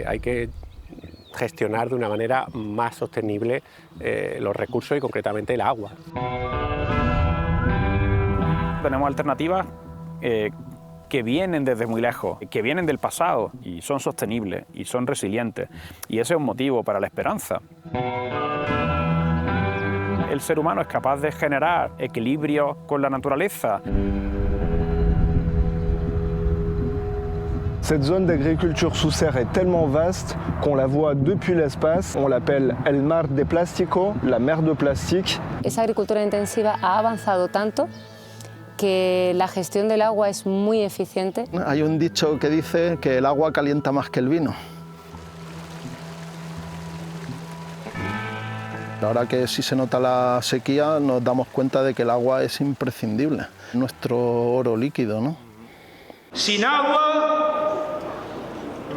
Hay que gestionar de una manera más sostenible los recursos y concretamente el agua. Tenemos alternativas que vienen desde muy lejos, que vienen del pasado y son sostenibles y son resilientes. Y ese es un motivo para la esperanza. El ser humano es capaz de generar equilibrio con la naturaleza. Cette zone d'agriculture sous serre est tellement vaste qu'on la voit depuis l'espace. On l'appelle El Mar de Plástico, la mer de plastique. Esa agricultura intensiva ha avanzado tanto que la gestión del agua es muy eficiente. Hay un dicho que dice que el agua calienta más que el vino. Ahora que sí se nota la sequía, nos damos cuenta de que el agua es imprescindible, nuestro oro líquido, ¿no? Sin agua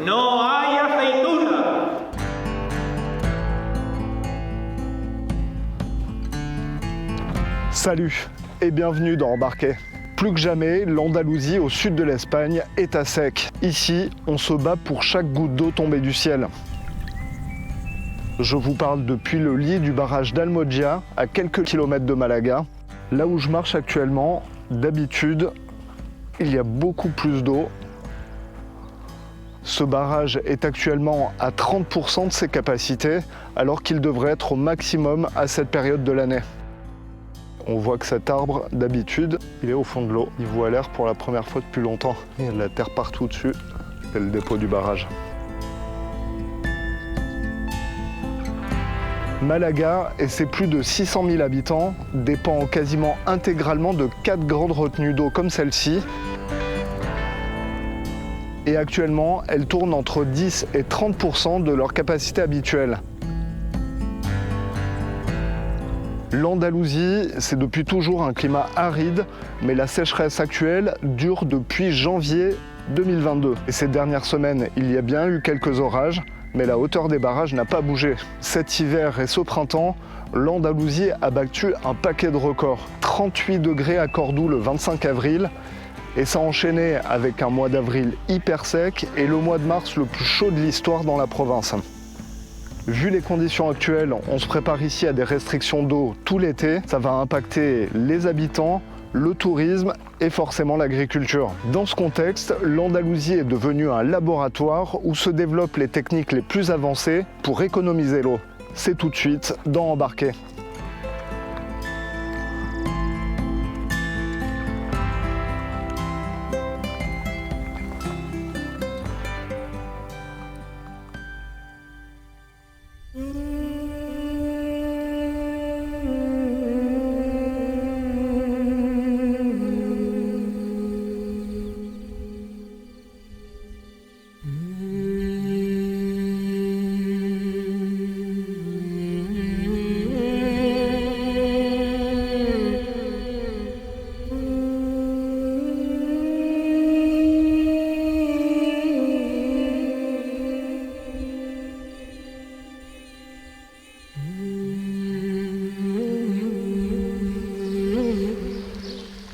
no hay aceituna. Salut et bienvenue dans Embarqué. Plus que jamais, l'Andalousie au sud de l'Espagne est à sec. Ici, on se bat pour chaque goutte d'eau tombée du ciel. Je vous parle depuis le lit du barrage d'Almogia, à quelques kilomètres de Malaga. Là où je marche actuellement, d'habitude, il y a beaucoup plus d'eau. Ce barrage est actuellement à 30% de ses capacités, alors qu'il devrait être au maximum à cette période de l'année. On voit que cet arbre, d'habitude, il est au fond de l'eau. Il voit l'air pour la première fois depuis longtemps. Il y a de la terre partout dessus. C'est le dépôt du barrage. Malaga et ses plus de 600 000 habitants dépend quasiment intégralement de 4 grandes retenues d'eau comme celle-ci. Et actuellement, elles tournent entre 10 et 30% de leur capacité habituelle. L'Andalousie, c'est depuis toujours un climat aride, mais la sécheresse actuelle dure depuis janvier 2022. Et ces dernières semaines, il y a bien eu quelques orages, mais la hauteur des barrages n'a pas bougé. Cet hiver et ce printemps, l'Andalousie a battu un paquet de records. 38 degrés à Cordoue le 25 avril, et ça a enchaîné avec un mois d'avril hyper sec et le mois de mars le plus chaud de l'histoire dans la province. Vu les conditions actuelles, on se prépare ici à des restrictions d'eau tout l'été. Ça va impacter les habitants, le tourisme et forcément l'agriculture. Dans ce contexte, l'Andalousie est devenue un laboratoire où se développent les techniques les plus avancées pour économiser l'eau. C'est tout de suite dans Embarqué.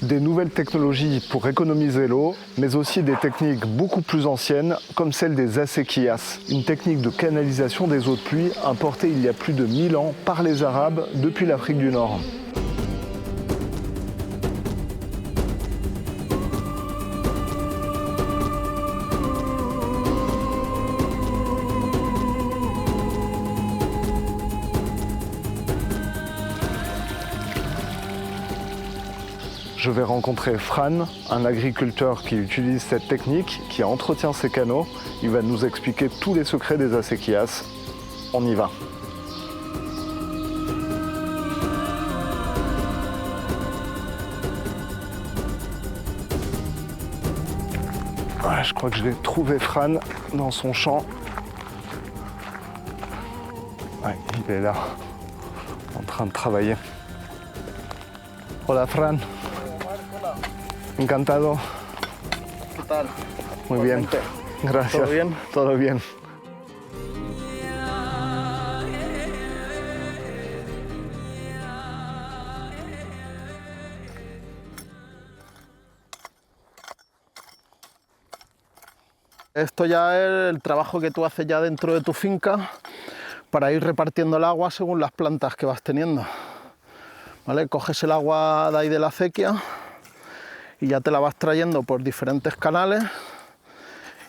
Des nouvelles technologies pour économiser l'eau, mais aussi des techniques beaucoup plus anciennes, comme celle des acequias, une technique de canalisation des eaux de pluie importée il y a plus de 1000 ans par les Arabes depuis l'Afrique du Nord. Je vais rencontrer Fran, un agriculteur qui utilise cette technique, qui entretient ses canaux. Il va nous expliquer tous les secrets des acequias. On y va. Voilà, je crois que je vais trouver Fran dans son champ. Ouais, il est là, en train de travailler. Hola, Fran. Encantado. ¿Qué tal? Muy bien. Gracias. ¿Todo bien? Todo bien. Esto ya es el trabajo que tú haces ya dentro de tu finca para ir repartiendo el agua según las plantas que vas teniendo. ¿Vale? Coges el agua de ahí de la acequia y ya te la vas trayendo por diferentes canales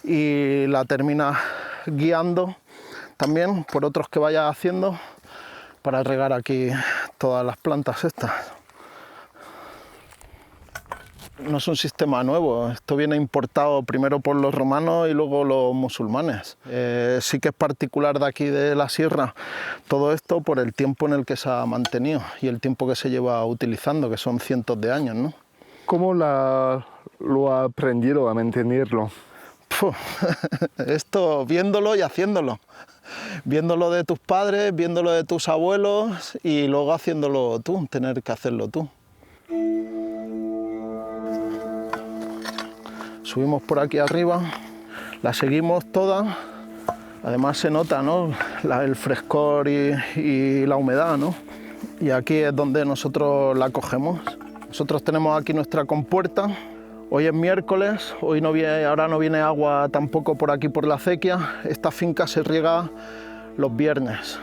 y la terminas guiando también por otros que vayas haciendo para regar aquí todas las plantas estas. No es un sistema nuevo, esto viene importado primero por los romanos y luego los musulmanes. Sí que es particular de aquí de la sierra todo esto por el tiempo en el que se ha mantenido y el tiempo que se lleva utilizando, que son cientos de años, ¿no? ¿Cómo lo ha aprendido a mantenerlo? Esto viéndolo y haciéndolo. Viéndolo de tus padres, viéndolo de tus abuelos y luego haciéndolo tú, tener que hacerlo tú. Subimos por aquí arriba, la seguimos toda, además se nota, ¿no? El frescor y la humedad, ¿no? Y aquí es donde nosotros la cogemos. Nosotros tenemos aquí nuestra compuerta. Hoy es miércoles, ahora no viene agua tampoco por aquí por la acequia. Esta finca se riega los viernes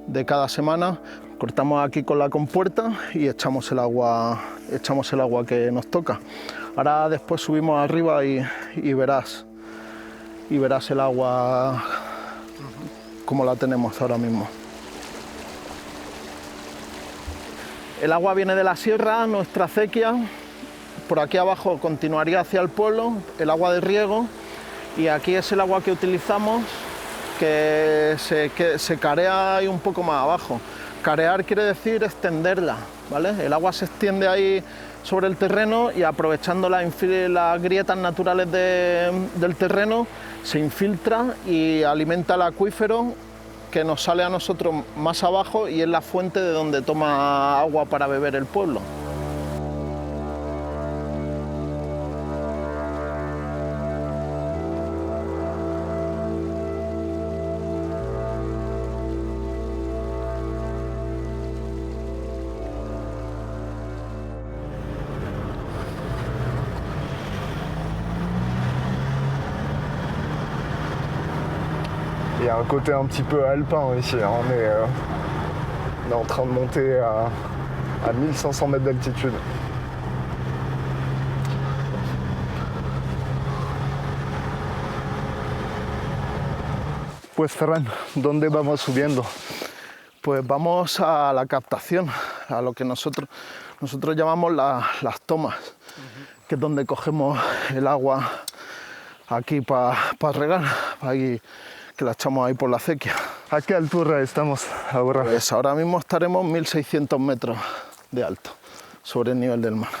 de cada semana. Cortamos aquí con la compuerta y echamos el agua que nos toca. Ahora después subimos arriba y verás el agua como la tenemos ahora mismo. El agua viene de la sierra, nuestra acequia. Por aquí abajo continuaría hacia el pueblo, el agua de riego, y aquí es el agua que utilizamos, que se carea ahí un poco más abajo. Carear quiere decir extenderla, ¿vale? El agua se extiende ahí sobre el terreno y aprovechando las grietas naturales del terreno se infiltra y alimenta el acuífero que nos sale a nosotros más abajo y es la fuente de donde toma agua para beber el pueblo. Il y a un côté un petit peu alpin ici, hein. On est en train de monter à 1500 mètres d'altitude. Pues Ferran, ¿dónde vamos subiendo? Pues vamos a la captación, a lo que nosotros llamamos las tomas, que es donde cogemos el agua aquí para regar, ahí, que la echamos ahí por la acequia. ¿A qué altura estamos ahora? Pues ahora mismo estaremos 1600 metros de alto, sobre el nivel del mar.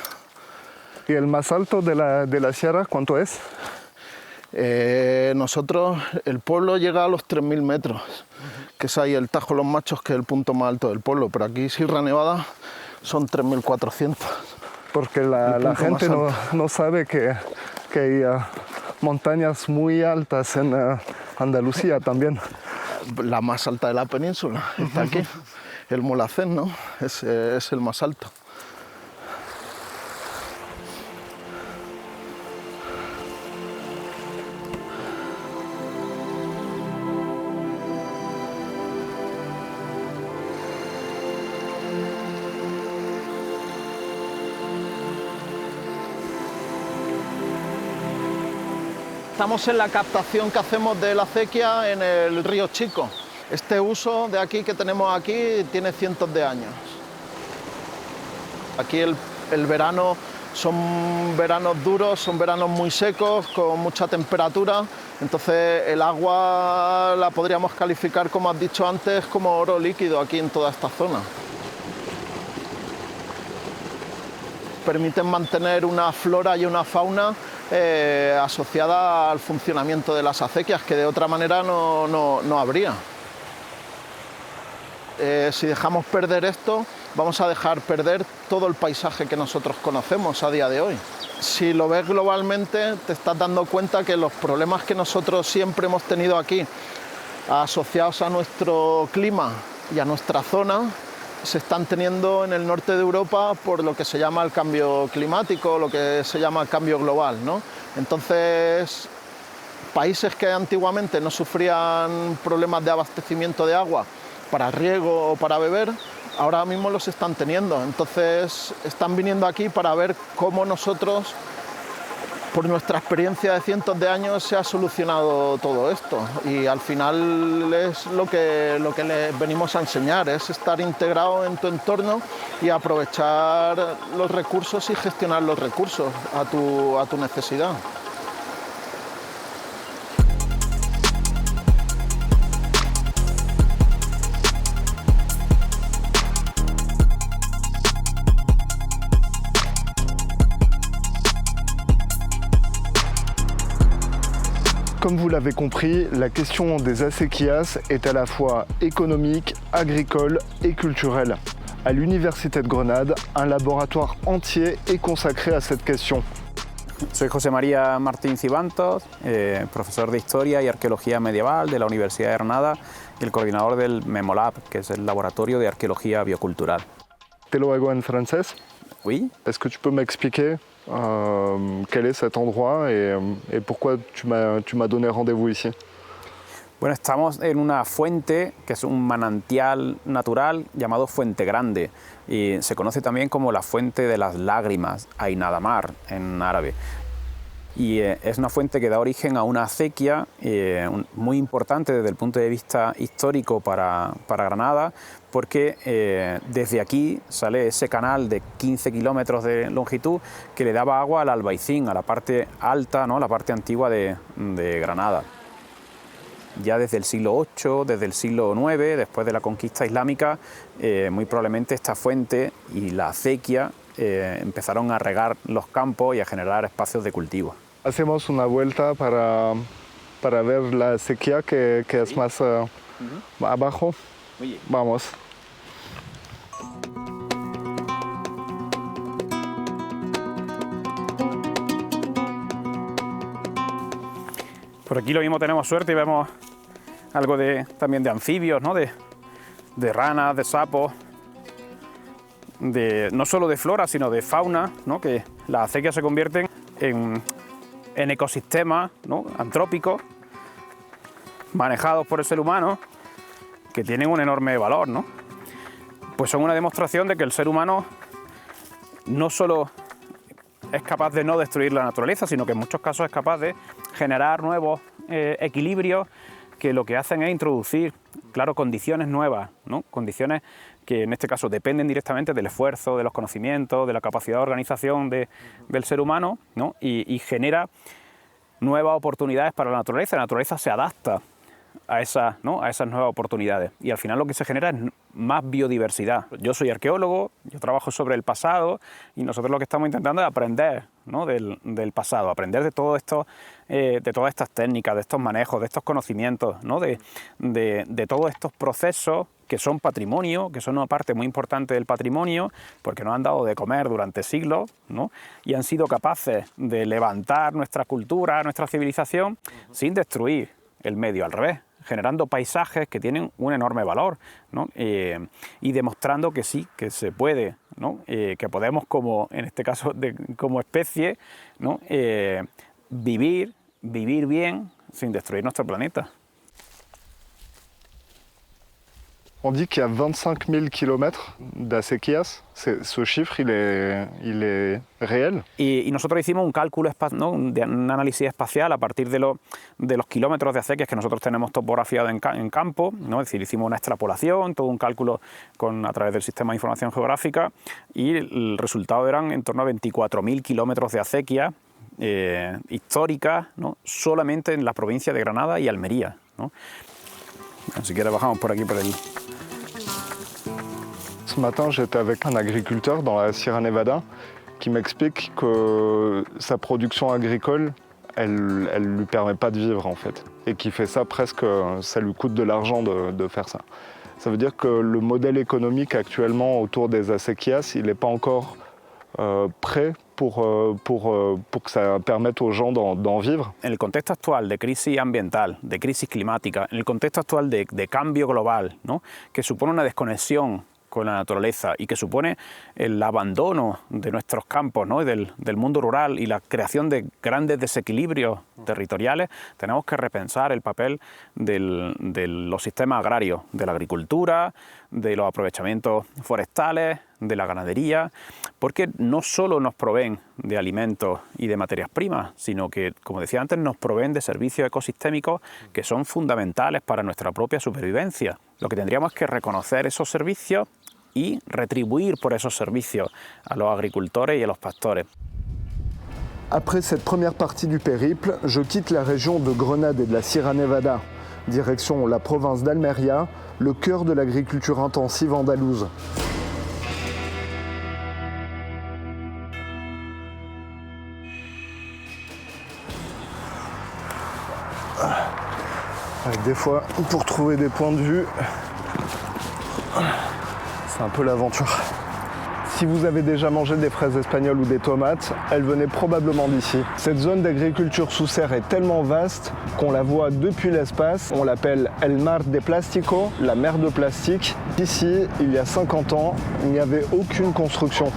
¿Y el más alto de la sierra cuánto es? Nosotros, el pueblo llega a los 3000 metros, que es ahí el Tajo Los Machos, que es el punto más alto del pueblo, pero aquí Sierra Nevada son 3400. Porque la gente no sabe que hay montañas muy altas en Andalucía también. La más alta de la península está aquí, el Mulhacén, ¿no? Es el más alto. Estamos en la captación que hacemos de la acequia en el río Chico. Este uso de aquí que tenemos aquí tiene cientos de años. Aquí el verano son veranos duros, son veranos muy secos, con mucha temperatura. Entonces el agua la podríamos calificar, como has dicho antes, como oro líquido aquí en toda esta zona. Permiten mantener una flora y una fauna asociada al funcionamiento de las acequias, que de otra manera no habría. Si dejamos perder esto, vamos a dejar perder todo el paisaje que nosotros conocemos a día de hoy. Si lo ves globalmente, te estás dando cuenta que los problemas que nosotros siempre hemos tenido aquí, asociados a nuestro clima y a nuestra zona, se están teniendo en el norte de Europa por lo que se llama el cambio climático, lo que se llama el cambio global, ¿no? Entonces, países que antiguamente no sufrían problemas de abastecimiento de agua para riego o para beber, ahora mismo los están teniendo. Entonces están viniendo aquí para ver cómo nosotros, por nuestra experiencia de cientos de años, se ha solucionado todo esto. Y al final es lo que les venimos a enseñar, es estar integrado en tu entorno y aprovechar los recursos y gestionar los recursos a tu necesidad. Comme vous l'avez compris, la question des acequias est à la fois économique, agricole et culturelle. À l'Université de Grenade, un laboratoire entier est consacré à cette question. Soy José María Martín Cibantos, profesor de Historia y Arqueología Medieval de la Universidad de Granada y el coordinador del Memolab, que es el Laboratorio de Arqueología Biocultural. Te lo hago en francés. Oui. Est-ce que tu peux m'expliquer quel est cet endroit et pourquoi tu m'as donné rendez-vous ici? Bueno, estamos en una fuente que es un manantial natural llamado Fuente Grande y se conoce también como la Fuente de las Lágrimas, Ain Adamar en árabe. Y es una fuente que da origen a una acequia muy importante desde el punto de vista histórico para Granada, porque desde aquí sale ese canal de 15 kilómetros de longitud que le daba agua al Albaicín, a la parte alta, ¿no? La parte antigua de Granada. Ya desde el siglo VIII, desde el siglo IX, después de la conquista islámica, muy probablemente esta fuente y la acequia empezaron a regar los campos y a generar espacios de cultivo. Hacemos una vuelta para ver la acequia que es más abajo. Vamos. Por aquí lo mismo tenemos suerte y vemos algo también de anfibios, ¿no? de ranas, de sapos, no solo de flora, sino de fauna, ¿no? Que las acequias se convierten en ecosistemas, ¿no? Antrópicos, manejados por el ser humano, que tienen un enorme valor, ¿no? Pues son una demostración de que el ser humano no solo es capaz de no destruir la naturaleza, sino que en muchos casos es capaz de generar nuevos equilibrios que lo que hacen es introducir, claro, condiciones nuevas, ¿no? Condiciones que en este caso dependen directamente del esfuerzo, de los conocimientos, de la capacidad de organización del ser humano, ¿no? Y genera nuevas oportunidades para la naturaleza se adapta a esas nuevas oportunidades y al final lo que se genera es más biodiversidad. Yo soy arqueólogo, yo trabajo sobre el pasado y nosotros lo que estamos intentando es aprender, ¿no? del pasado, aprender de todo esto, de todas estas técnicas, de estos manejos, de estos conocimientos, ¿no? de todos estos procesos que son patrimonio, que son una parte muy importante del patrimonio, porque nos han dado de comer durante siglos, ¿no? Y han sido capaces de levantar nuestra cultura, nuestra civilización, sin destruir el medio, al revés, generando paisajes que tienen un enorme valor, ¿no? Y demostrando que sí, que se puede, ¿no? Que podemos, como en este caso como especie, ¿no? vivir bien sin destruir nuestro planeta. On dit qu'il y a 25 000 kilomètres d'acequias. Ce chiffre, il est réel. Y nosotros hicimos un cálculo, ¿no? un análisis espacial a partir de los kilómetros de acequias que nosotros tenemos topografiado en campo, ¿no? Es decir, hicimos una extrapolación, todo un cálculo a través del sistema de información geográfica y el resultado eran en torno a 24.000 kilómetros de acequias históricas, ¿no? Solamente en la provincia de Granada y Almería, ¿no? Si quieres bajamos por aquí por el... Ce matin, j'étais avec un agriculteur dans la Sierra Nevada qui m'explique que sa production agricole, elle lui permet pas de vivre en fait, et qui fait ça presque, ça lui coûte de l'argent de faire ça. Ça veut dire que le modèle économique actuellement autour des acequias, il n'est pas encore prêt pour que ça permette aux gens d'en vivre. En el contexto actual de crisis ambiental, de crisis climática, en el contexto actual de cambio global, ¿no? Que supone una desconexión con la naturaleza y que supone el abandono de nuestros campos, ¿no? y del mundo rural y la creación de grandes desequilibrios territoriales, tenemos que repensar el papel de los sistemas agrarios, de la agricultura, de los aprovechamientos forestales, de la ganadería, porque no solo nos proveen de alimentos y de materias primas, sino que, como decía antes, nos proveen de servicios ecosistémicos que son fundamentales para nuestra propia supervivencia. Lo que tendríamos es que reconocer esos servicios y retribuir por esos servicios a los agricultores y a los pastores. Après cette première partie du périple, je quitte la région de Grenade et de la Sierra Nevada, direction la province d'Almería, le cœur de l'agriculture intensive andalouse. Des fois, pour trouver des points de vue, c'est un peu l'aventure. Si vous avez déjà mangé des fraises espagnoles ou des tomates, elles venaient probablement d'ici. Cette zone d'agriculture sous serre est tellement vaste qu'on la voit depuis l'espace. On l'appelle El Mar de Plástico, la mer de plastique. Ici, il y a 50 ans, il n'y avait aucune construction.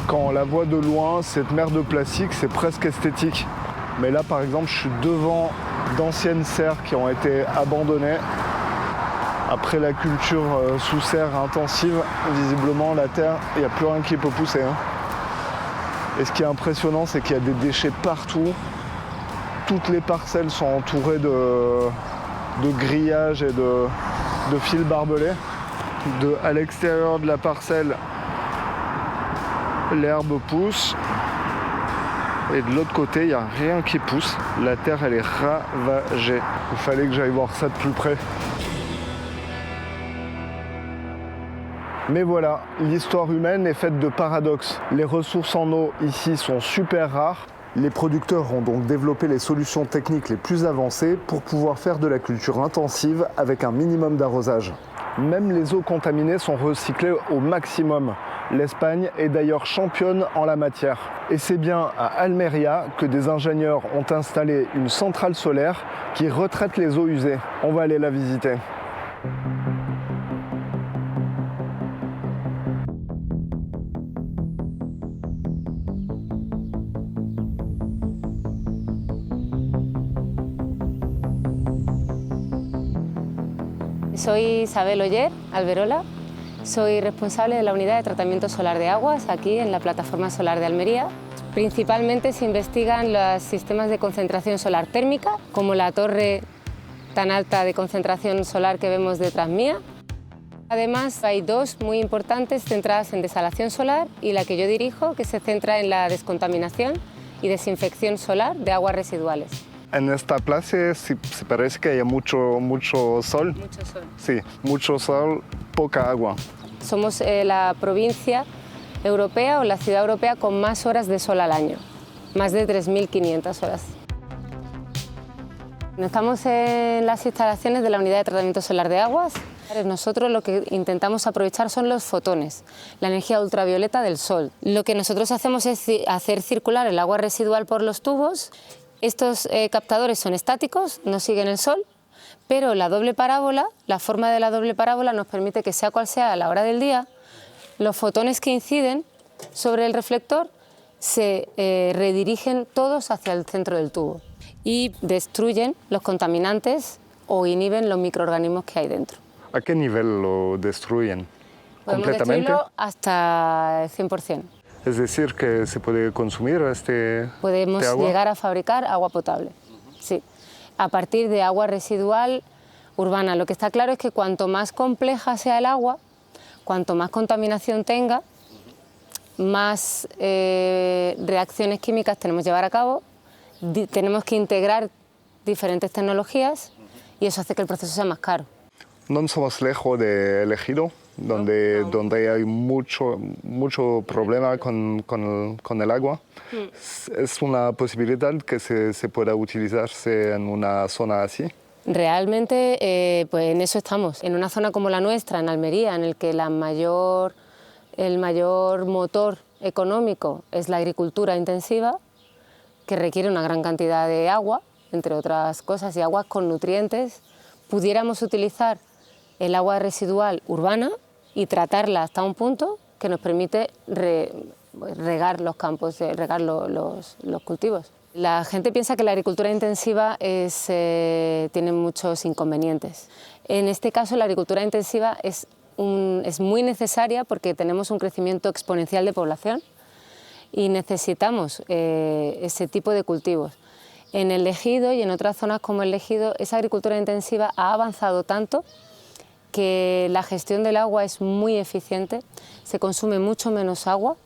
Quand on la voit de loin, cette mer de plastique, c'est presque esthétique. Mais là, par exemple, je suis devant d'anciennes serres qui ont été abandonnées. Après la culture sous serre intensive, visiblement, la terre, il n'y a plus rien qui peut pousser. Et ce qui est impressionnant, c'est qu'il y a des déchets partout. Toutes les parcelles sont entourées de grillages et de fils barbelés. À l'extérieur de la parcelle, l'herbe pousse et de l'autre côté il n'y a rien qui pousse, la terre elle est ravagée. Il fallait que j'aille voir ça de plus près. Mais voilà, l'histoire humaine est faite de paradoxes. Les ressources en eau ici sont super rares. Les producteurs ont donc développé les solutions techniques les plus avancées pour pouvoir faire de la culture intensive avec un minimum d'arrosage. Même les eaux contaminées sont recyclées au maximum. L'Espagne est d'ailleurs championne en la matière. Et c'est bien à Almería que des ingénieurs ont installé une centrale solaire qui retraite les eaux usées. On va aller la visiter. Soy Isabel Oller, Alberola. Soy responsable de la unidad de tratamiento solar de aguas aquí en la plataforma solar de Almería. Principalmente se investigan los sistemas de concentración solar térmica, como la torre tan alta de concentración solar que vemos detrás mía. Además, hay dos muy importantes centradas en desalación solar y la que yo dirijo, que se centra en la descontaminación y desinfección solar de aguas residuales. En esta plaza se parece que hay mucho sol. Mucho sol. Sí, mucho sol, poca agua. Somos la provincia europea o la ciudad europea con más horas de sol al año, más de 3.500 horas. Estamos en las instalaciones de la unidad de tratamiento solar de aguas. Nosotros lo que intentamos aprovechar son los fotones, la energía ultravioleta del sol. Lo que nosotros hacemos es hacer circular el agua residual por los tubos. Estos captadores son estáticos, no siguen el sol, pero la doble parábola, la forma de la doble parábola nos permite que sea cual sea a la hora del día, los fotones que inciden sobre el reflector se redirigen todos hacia el centro del tubo y destruyen los contaminantes o inhiben los microorganismos que hay dentro. ¿A qué nivel lo destruyen? Podemos ¿Completamente? destruirlo hasta el 100%. Es decir, que se puede consumir Podemos agua. llegar a fabricar agua potable, sí, a partir de agua residual urbana. Lo que está claro es que cuanto más compleja sea el agua, cuanto más contaminación tenga, más reacciones químicas tenemos que llevar a cabo, tenemos que integrar diferentes tecnologías y eso hace que el proceso sea más caro. No somos lejos del Ejido, donde hay mucho problema con el agua. Es una posibilidad que se pueda utilizarse en una zona así. Realmente, pues en eso estamos. En una zona como la nuestra, en Almería, en el que el mayor motor económico es la agricultura intensiva, que requiere una gran cantidad de agua, entre otras cosas, y aguas con nutrientes, pudiéramos utilizar el agua residual urbana y tratarla hasta un punto que nos permite regar los campos, regar los cultivos. La gente piensa que la agricultura intensiva tiene muchos inconvenientes. En este caso, la agricultura intensiva es muy necesaria porque tenemos un crecimiento exponencial de población y necesitamos ese tipo de cultivos. En el Ejido y en otras zonas como el Ejido, esa agricultura intensiva ha avanzado tanto que la gestión del agua es muy eficiente, se consume mucho menos agua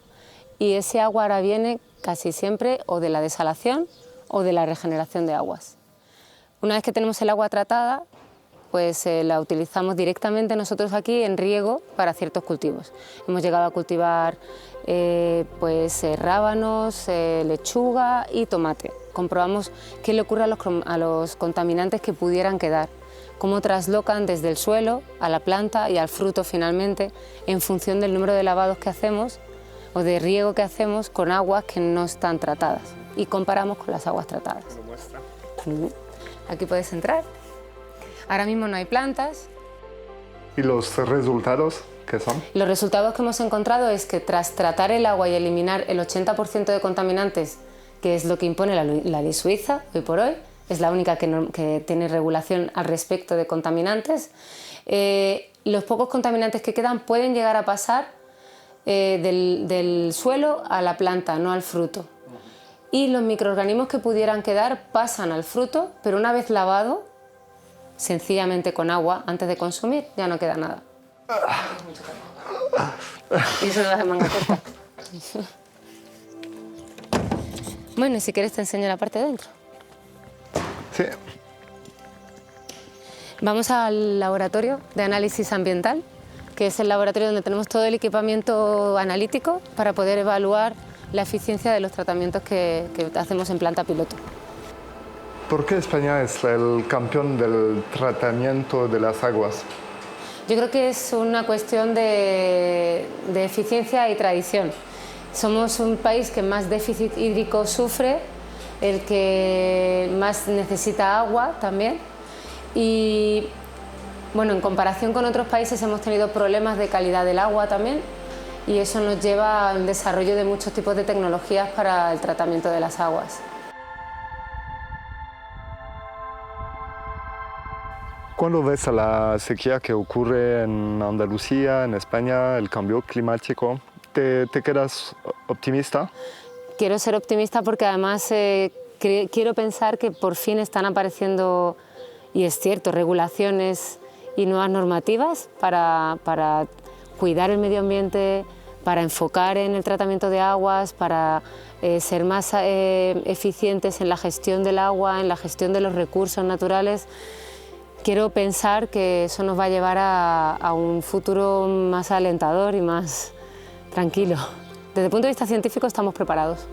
y ese agua ahora viene casi siempre o de la desalación o de la regeneración de aguas. Una vez que tenemos el agua tratada, pues la utilizamos directamente nosotros aquí en riego para ciertos cultivos. Hemos llegado a cultivar rábanos, lechuga y tomate. Comprobamos qué le ocurre a los contaminantes que pudieran quedar, cómo traslocan desde el suelo a la planta y al fruto finalmente en función del número de lavados que hacemos o de riego que hacemos con aguas que no están tratadas y comparamos con las aguas tratadas. Aquí puedes entrar. Ahora mismo no hay plantas. ¿Y los resultados qué son? Los resultados que hemos encontrado es que tras tratar el agua y eliminar el 80% de contaminantes, que es lo que impone la ley suiza hoy por hoy, es la única que tiene regulación al respecto de contaminantes, los pocos contaminantes que quedan pueden llegar a pasar del suelo a la planta, no al fruto. Y los microorganismos que pudieran quedar pasan al fruto, pero una vez lavado, sencillamente con agua, antes de consumir, ya no queda nada. Y eso lo hace manga corta. Bueno, y si quieres te enseño la parte de dentro. Sí. Vamos al laboratorio de análisis ambiental, que es el laboratorio donde tenemos todo el equipamiento analítico para poder evaluar la eficiencia de los tratamientos que hacemos en planta piloto. ¿Por qué España es el campeón del tratamiento de las aguas? Yo creo que es una cuestión de eficiencia y tradición. Somos un país que más déficit hídrico sufre, el que más necesita agua también. Y bueno, en comparación con otros países hemos tenido problemas de calidad del agua también y eso nos lleva al desarrollo de muchos tipos de tecnologías para el tratamiento de las aguas. ¿Cuándo ves a la sequía que ocurre en Andalucía, en España, el cambio climático? ¿Te quedas optimista? Quiero ser optimista porque además quiero pensar que por fin están apareciendo, y es cierto, regulaciones y nuevas normativas para cuidar el medio ambiente, para enfocar en el tratamiento de aguas, para ser más eficientes en la gestión del agua, en la gestión de los recursos naturales. Quiero pensar que eso nos va a llevar a un futuro más alentador y más tranquilo. Desde el punto de vista científico estamos preparados.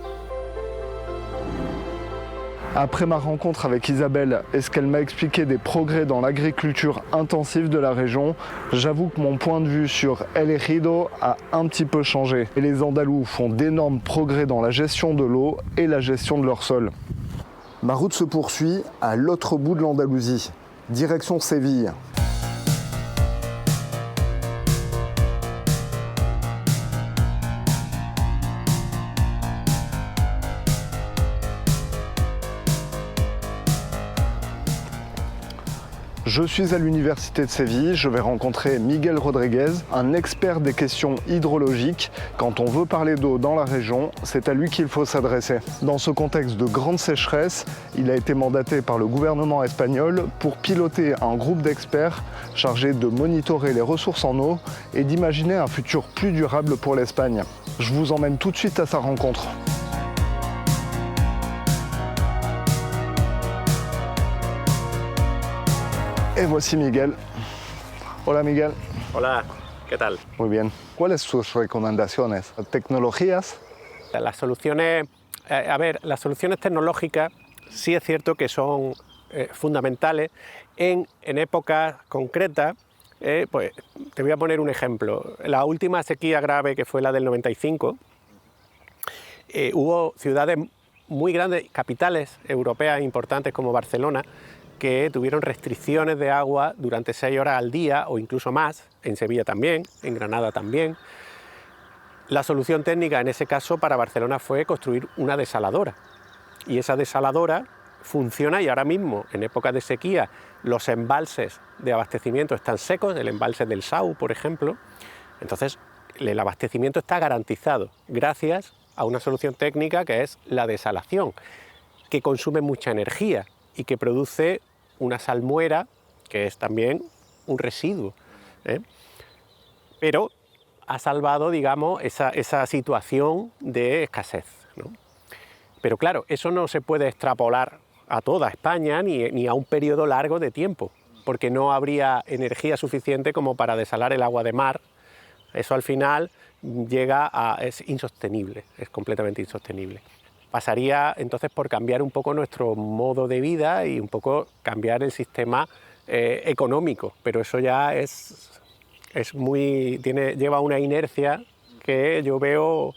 Après ma rencontre avec Isabelle et ce qu'elle m'a expliqué des progrès dans l'agriculture intensive de la région, j'avoue que mon point de vue sur El Ejido a un petit peu changé. Et les Andalous font d'énormes progrès dans la gestion de l'eau et la gestion de leur sol. Ma route se poursuit à l'autre bout de l'Andalousie, direction Séville. Je suis à l'université de Séville, je vais rencontrer Miguel Rodriguez, un expert des questions hydrologiques. Quand on veut parler d'eau dans la région, c'est à lui qu'il faut s'adresser. Dans ce contexte de grande sécheresse, il a été mandaté par le gouvernement espagnol pour piloter un groupe d'experts chargé de monitorer les ressources en eau et d'imaginer un futur plus durable pour l'Espagne. Je vous emmène tout de suite à sa rencontre. Et voici Miguel. Hola Miguel. Hola, ¿qué tal? Muy bien. ¿Cuáles sus recomendaciones? ¿Tecnologías? Las soluciones, las soluciones tecnológicas sí es cierto que son fundamentales en épocas concretas. Pues te voy a poner un ejemplo. La última sequía grave, que fue la del 95, hubo ciudades muy grandes, capitales europeas importantes como Barcelona, que tuvieron restricciones de agua durante 6 horas al día o incluso más, en Sevilla también, en Granada también. La solución técnica en ese caso para Barcelona fue construir una desaladora, y esa desaladora funciona, y ahora mismo en épocas de sequía los embalses de abastecimiento están secos, el embalse del Sau, por ejemplo. Entonces el abastecimiento está garantizado gracias a una solución técnica que es la desalación, que consume mucha energía y que produce una salmuera, que es también un residuo, pero ha salvado, digamos, esa situación de escasez, ¿no? Pero claro, eso no se puede extrapolar a toda España ni a un periodo largo de tiempo, porque no habría energía suficiente como para desalar el agua de mar. Eso al final es insostenible, es completamente insostenible. Pasaría entonces por cambiar un poco nuestro modo de vida y un poco cambiar el sistema económico, pero eso ya lleva una inercia que yo veo,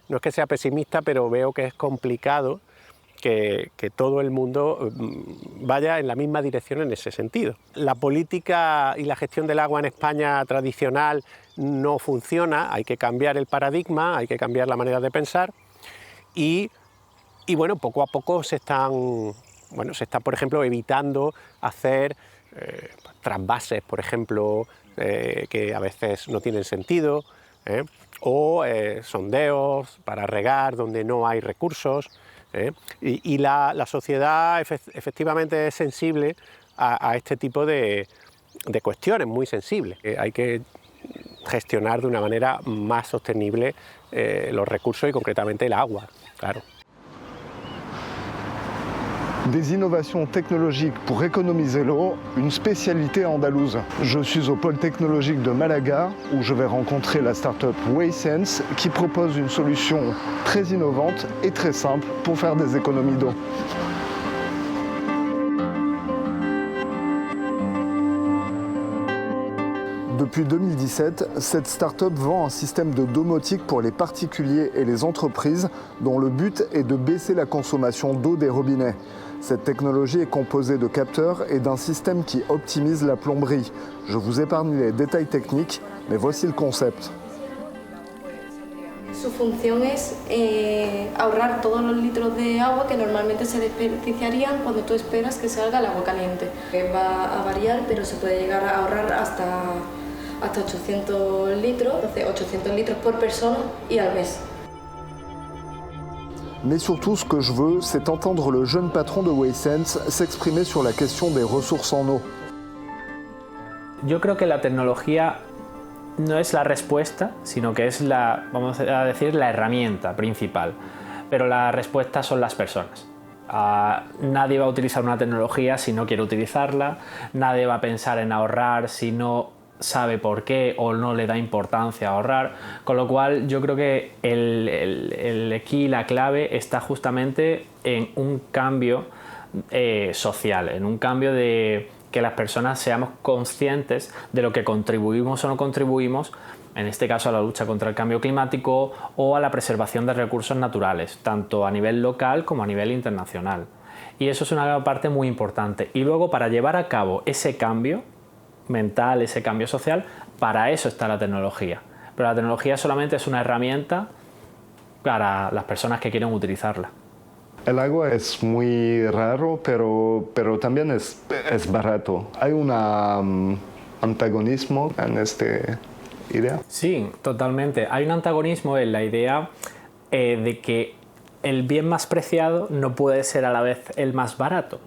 no es que sea pesimista, pero veo que es complicado que todo el mundo vaya en la misma dirección en ese sentido. La política y la gestión del agua en España tradicional no funciona, hay que cambiar el paradigma, hay que cambiar la manera de pensar y bueno, poco a poco se están, por ejemplo, evitando hacer trasvases, por ejemplo, que a veces no tienen sentido, o sondeos para regar donde no hay recursos. Y la sociedad efectivamente es sensible a este tipo de cuestiones, muy sensibles. Hay que gestionar de una manera más sostenible los recursos y concretamente el agua, claro. Des innovations technologiques pour économiser l'eau, une spécialité andalouse. Je suis au pôle technologique de Malaga où je vais rencontrer la start-up Waysense qui propose une solution très innovante et très simple pour faire des économies d'eau. Depuis 2017, cette start-up vend un système de domotique pour les particuliers et les entreprises dont le but est de baisser la consommation d'eau des robinets. Cette technologie est composée de capteurs et d'un système qui optimise la plomberie. Je vous épargne les détails techniques, mais voici le concept. Su función es ahorrar todos los litros de agua que normalmente se desperdiciarían cuando tú esperas que salga el agua caliente. Va a variar, pero se puede llegar a ahorrar hasta 800 litros, entonces 800 litros por persona y al mes. Mais surtout, ce que je veux, c'est entendre le jeune patron de Waysense s'exprimer sur la question des ressources en eau. Yo creo que la tecnología no es la respuesta, sino que es vamos a decir, la herramienta principal. Pero la respuesta son las personas. Nadie va a utilizar una tecnología si no quiere utilizarla, nadie va a pensar en ahorrar si no sabe por qué o no le da importancia a ahorrar, con lo cual yo creo que la clave está justamente en un cambio social, en un cambio de que las personas seamos conscientes de lo que contribuimos o no contribuimos, en este caso a la lucha contra el cambio climático o a la preservación de recursos naturales, tanto a nivel local como a nivel internacional. Y eso es una parte muy importante. Y luego, para llevar a cabo ese cambio mental, ese cambio social, para eso está la tecnología. Pero la tecnología solamente es una herramienta para las personas que quieren utilizarla. El agua es muy raro, pero también es barato. ¿Hay un antagonismo en esta idea? Sí, totalmente. Hay un antagonismo en la idea de que el bien más preciado no puede ser a la vez el más barato.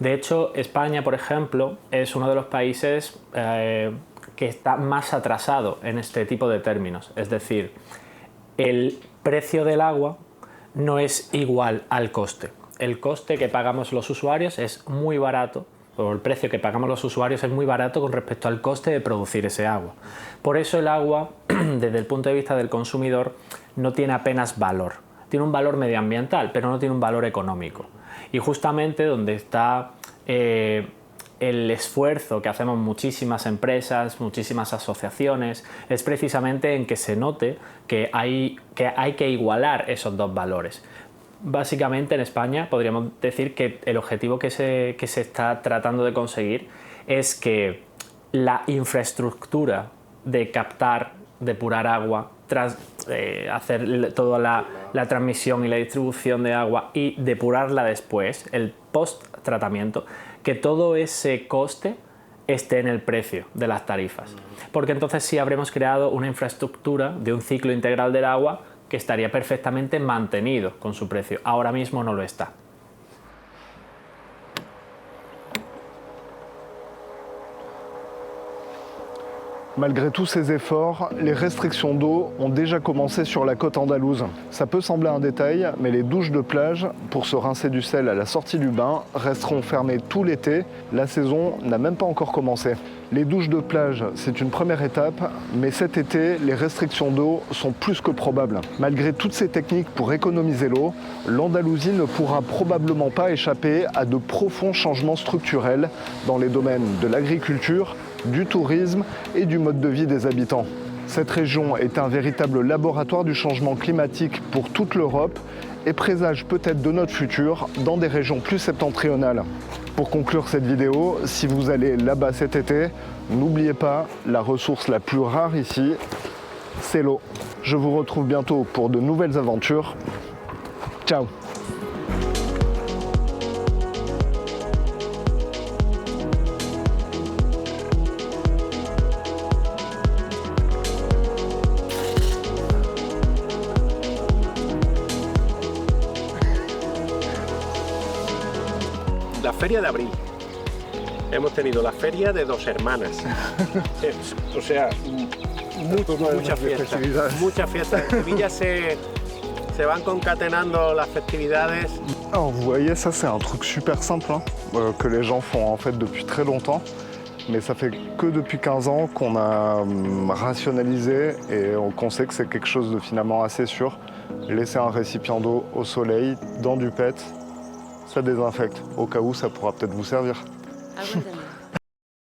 De hecho, España, por ejemplo, es uno de los países que está más atrasado en este tipo de términos. Es decir, el precio del agua no es igual al coste. El coste que pagamos los usuarios es muy barato, o el precio que pagamos los usuarios es muy barato con respecto al coste de producir ese agua. Por eso el agua, desde el punto de vista del consumidor, no tiene apenas valor. Tiene un valor medioambiental, pero no tiene un valor económico. Y justamente donde está el esfuerzo que hacemos muchísimas empresas, muchísimas asociaciones, es precisamente en que se note que hay que igualar esos dos valores. Básicamente en España podríamos decir que el objetivo que se está tratando de conseguir es que la infraestructura de captar, depurar agua, hacer toda la transmisión y la distribución de agua y depurarla después, el post-tratamiento, que todo ese coste esté en el precio de las tarifas. Porque entonces sí habremos creado una infraestructura de un ciclo integral del agua que estaría perfectamente mantenido con su precio. Ahora mismo no lo está. Malgré tous ces efforts, les restrictions d'eau ont déjà commencé sur la côte andalouse. Ça peut sembler un détail, mais les douches de plage, pour se rincer du sel à la sortie du bain, resteront fermées tout l'été. La saison n'a même pas encore commencé. Les douches de plage, c'est une première étape, mais cet été, les restrictions d'eau sont plus que probables. Malgré toutes ces techniques pour économiser l'eau, l'Andalousie ne pourra probablement pas échapper à de profonds changements structurels dans les domaines de l'agriculture, du tourisme et du mode de vie des habitants. Cette région est un véritable laboratoire du changement climatique pour toute l'Europe et présage peut-être de notre futur dans des régions plus septentrionales. Pour conclure cette vidéo, si vous allez là-bas cet été, n'oubliez pas, la ressource la plus rare ici, c'est l'eau. Je vous retrouve bientôt pour de nouvelles aventures. Ciao! La feria de abril. Hemos tenido la feria de Dos Hermanas. O sea, muchas fiestas. Muchas fiestas. En Sevilla se van concatenando las festividades. Alors vous voyez, ça c'est un truc super simple hein, que les gens font en fait depuis très longtemps. Mais ça fait que depuis 15 ans qu'on a rationalisé et qu'on sait que c'est quelque chose de finalement assez sûr. Laisser un récipient d'eau au soleil, dans du PET, ça désinfecte. Au cas où, ça pourra peut-être vous servir.